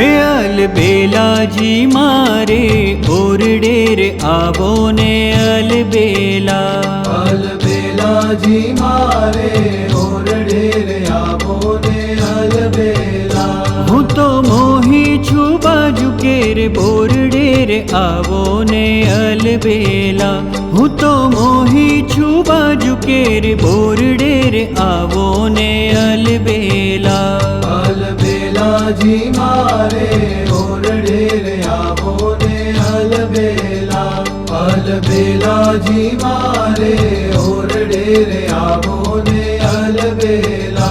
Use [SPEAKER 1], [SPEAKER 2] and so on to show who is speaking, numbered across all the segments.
[SPEAKER 1] હે અલબેલાજી મારે ઓરડે રે આવો ને અલબેલા.
[SPEAKER 2] અલબેલાજી મારે ઓરડે રે આવો ને અલબેલા.
[SPEAKER 1] હું તો મોહી છું બાજુ કેરે બોરડે રે આવો ને અલબેલા. હું તો મોહી છું બાજુ કેરે બોરડે રે આવો ને અલબેલા.
[SPEAKER 2] અલબેલાજી મારે ઓરડે રે આવો ને અલબેલા. અલબેલાજી મારે ઓરડે રે આવો ને અલબેલા.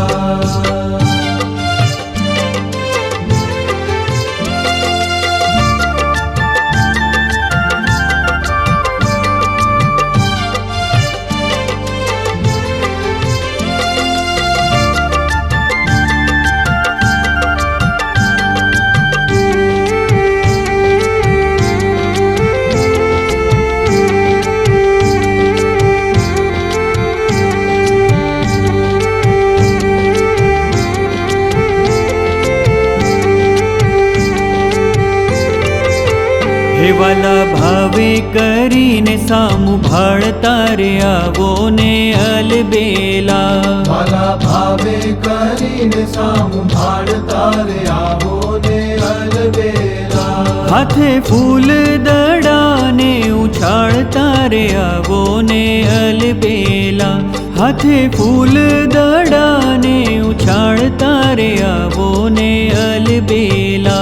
[SPEAKER 1] હે વાલા ભાવે કરીને સામું ભાળતા રે આવો ને અલબેલા.
[SPEAKER 2] વાલા ભાવે કરીને સામું ભાળતા રે આવો ને અલબેલા.
[SPEAKER 1] હાથે ફૂલ દડાને ઉછાળતા રે આવો ને અલબેલા. હાથે ફૂલ દડાને ઉછાળતા રે આવો ને અલબેલા.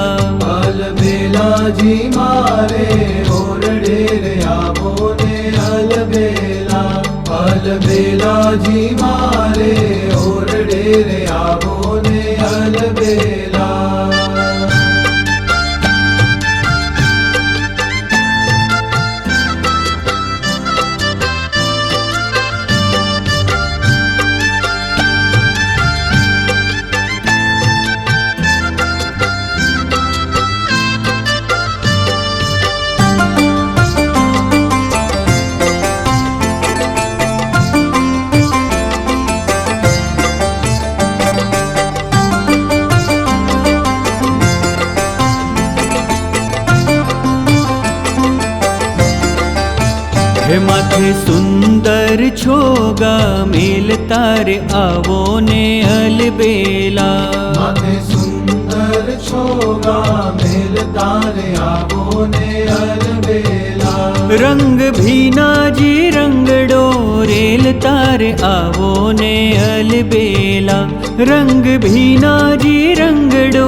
[SPEAKER 2] અલબેલાજી મારે ઓરડે રે આવો ને અલબેલા. અલબેલાજી મારે ઓરડે રે આવો ને અલબેલા.
[SPEAKER 1] હે માથે સુંદર છોગા મેલતા રે આવો ને અલબેલા.
[SPEAKER 2] માથે સુંદર છોગા મેલતા રે આવો ને અલબેલા.
[SPEAKER 1] રંગ ભીનાજી રંગડો રેલતા રે આવો ને અલબેલા. રંગ ભીનાજી રંગડો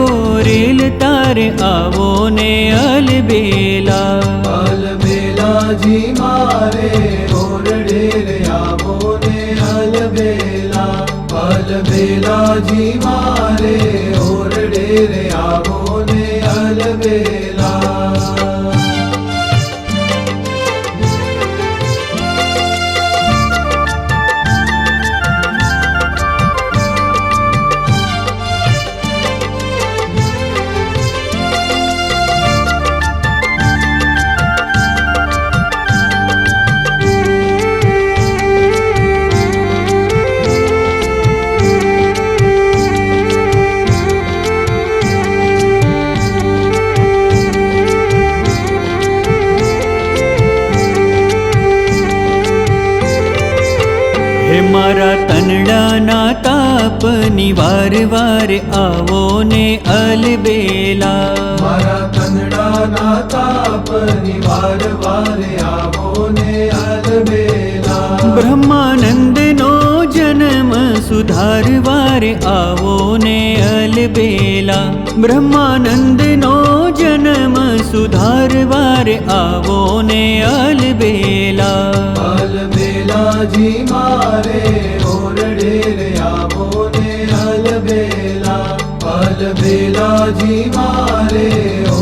[SPEAKER 1] રેલતા રે આવો ને અલબેલા.
[SPEAKER 2] અલબેલાજી મારે ઓરડે રે આવો ને અલબેલા. અલબેલાજી મારે ઓરડે રે આવો ને અલબેલા.
[SPEAKER 1] હે મારા તનડાના તાપની વાર આવો ને અલબેલા.
[SPEAKER 2] મારા તનડાના તાપની વાર આવો ને અલબેલા.
[SPEAKER 1] બ્રહ્માનંદનો જન્મ સુધારવાર આવો ને અલબેલા. બ્રહ્માનંદનો જન્મ સુધારવાર આવો ને અલબેલા.
[SPEAKER 2] અલબેલાજી મારે ઓરડે રે આવો ને અલબેલા. અલબેલાજી મારે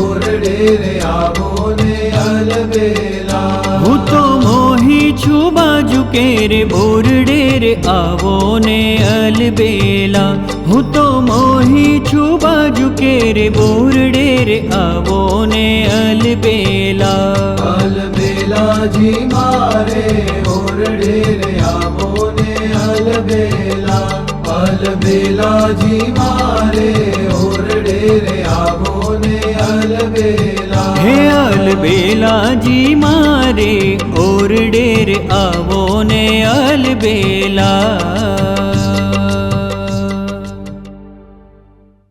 [SPEAKER 2] ઓરડે રે આવો ને અલબેલા.
[SPEAKER 1] હું તો મોહી છું બાજુ કેરે બોરડે રે આવો ને અલબેલા. હું તો મોહી છું બાજુ કેરે બોરડે રે આવો ને અલબેલા.
[SPEAKER 2] અલબેલાજી મારે ઓરડે રે આવો ને અલબેલા. અલબેલાજી મારે ઓરડે રે આવો ને અલબેલા.
[SPEAKER 1] હે અલબેલાજી મારે ઓરડે રે આવો ને અલબેલા.